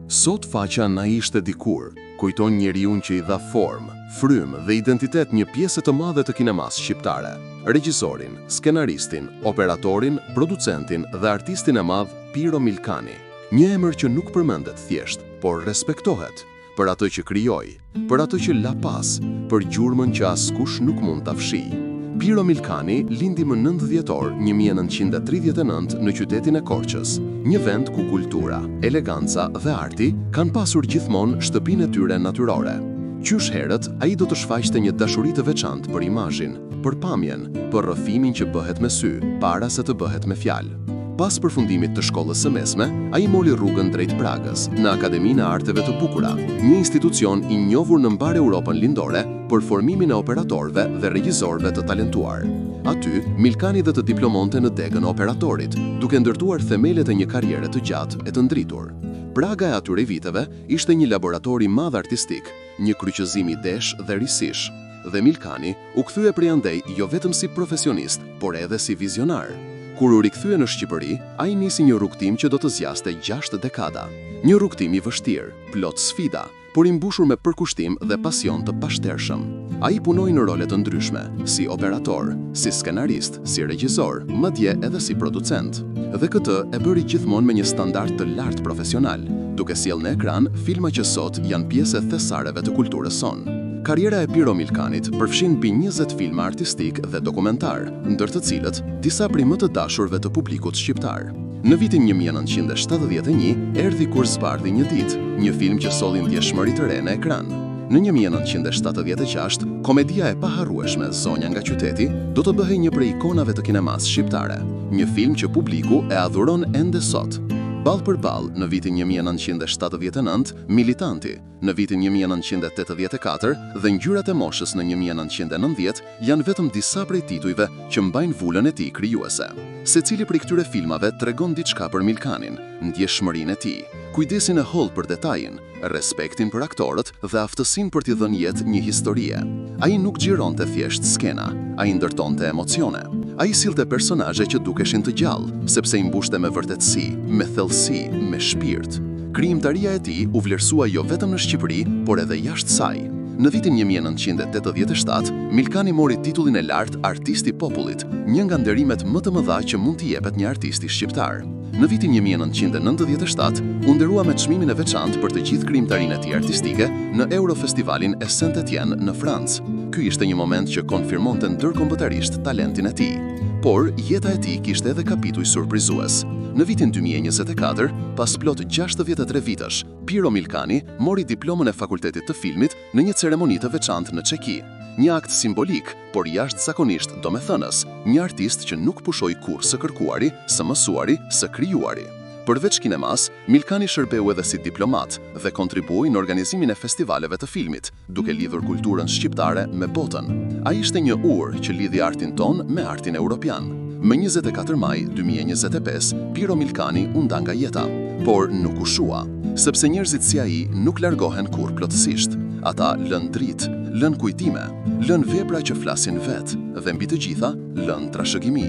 Sot faqa na ishte dikur, kujton njeriun që i dha formë, frymë dhe identitet një pjesë të madhe të kinemas shqiptare. Regjisorin, skenaristin, operatorin, producentin dhe artistin e madh Piro Milkani. Një emër që nuk përmendet thjesht, por respektohet për atë që krijoi, për atë që la pas, për gjurmën që askush nuk mund ta fshijë. Piro Milkani lindi më 9 dhjetor 1939 në qytetin e Korçës, një vend ku kultura, eleganca dhe arti kanë pasur gjithmonë shtëpinë e tyre natyrore. Qysh herët, ai do të shfaqte një dashuri të veçantë për imazhin, për pamjen, për rrëfimin që bëhet me sy, para se të bëhet me fjalë. Pas përfundimit të shkollës së mesme, ai moli rrugën drejt Pragës, në Akademinë e Arteve të Bukura, një institucion i njohur në mbar Europën lindore për formimin e operatorëve dhe regjisorëve të talentuar. Aty, Milkani dhe të diplomonte në degën e operatorit, duke ndërtuar themelet e një karriere të gjatë e të ndritur. Praga e atyre viteve ishte një laborator i madh artistik, një kryqëzim idesh dhe risish. Dhe Milkani u kthye prej andej jo vetëm si profesionist, por edhe si vizionar. Kur u rikthye në Shqipëri, ai nisi një rrugtim që do të zgjaste 6 dekada. Një rrugtim i vështirë, plot sfida, por i mbushur me përkushtim dhe pasion të pashtershëm. Ai punoi në role të ndryshme, si operator, si skenarist, si regjisor, madje edhe si producent. Dhe këtë e bëri gjithmonë me një standard të lartë profesional, duke sjellë në ekran filma që sot janë pjesë thesareve të kulturës sonë. Karriera e Piro Milkanit përfshin mbi 20 filma artistik dhe dokumentar, ndër të cilët disa prej më të dashurve të publikut shqiptar. Në vitin 1971 erdhi Kur zbardhi një ditë, një film që solli ndjeshmëri të re në ekran. Në 1976, komedia e paharrueshme Zonja nga qyteti do të bëhej një prej ikonave të kinemas shqiptare, një film që publiku e adhuron ende sot. Ball për ball në vitin 1979, Militanti, në vitin 1984 dhe Ngjyrat e moshës në 1990 janë vetëm disa prej titujve që mbajnë vulën e tij krijuese. Secili prej këtyre filmave tregon diçka për Milkanin, ndjeshmërinë e tij, kujdesin e holl për detajin, respektin për aktorët dhe aftësinë për t'i dhënë jetë një historie. Ai nuk xhironte thjesht skena, ai ndërtonte emocione. Ai sillte personazhe që dukeshin të gjallë, sepse i mbushte me vërtetësi, me thellësi, me shpirt. Krijimtaria e tij u vlerësua jo vetëm në Shqipëri, por edhe jashtë saj. Në vitin 1987, Milkani mori titullin e lartë Artisti i Popullit, një nga nderimet më të mëdha që mund t'i jepet një artisti shqiptar. Në vitin 1997, u nderua me çmimin e veçantë për të gjithë krijimtarinë e tij artistike në Eurofestivalin e Saint-Étienne në Francë. Ky ishte një moment që konfirmonte ndërkombëtarisht talentin e tij. Por jeta e tij kishte edhe kapituj surprizues. Në vitin 2024, pas plot 63 vitesh, Piro Milkani mori diplomën e Fakultetit të Filmit në një ceremoni të veçantë në Çeki. Një akt simbolik, por jashtëzakonisht domethënës, një artist që nuk pushoi kurrë së kërkuari, së mësuari, së krijuari. Përveç kinemas, Milkani shërbeu edhe si diplomat dhe kontribuoi në organizimin e festivaleve të filmit, duke lidhur kulturën shqiptare me botën. Ai ishte një urë që lidhi artin ton me artin europian. Më 24 maj 2025, Piro Milkani u nda nga jeta, por nuk u shua, sepse njerëzit si ai nuk largohen kurrë plotësisht. Ata lën dritë, lën kujtime, lën vepra që flasin vetë dhe mbi të gjitha lën trashëgimi.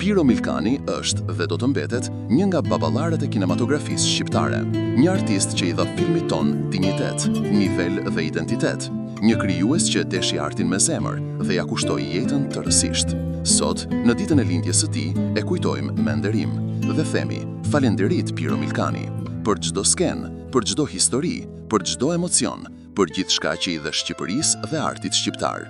Piro Milkani është dhe do të mbetet një nga baballarët e kinematografisë shqiptare, një artist që i dha filmit ton dinjitet, nivel dhe identitet, një krijues që deshi artin me zemër dhe ja kushtoi jetën tërësisht. Sot, në ditën e lindjes së tij, e kujtojmë me nderim dhe themi falënderit Piro Milkani për çdo skenë, për çdo histori, për çdo emocion, për gjithçka që i dhe Shqipërisë dhe artit shqiptar.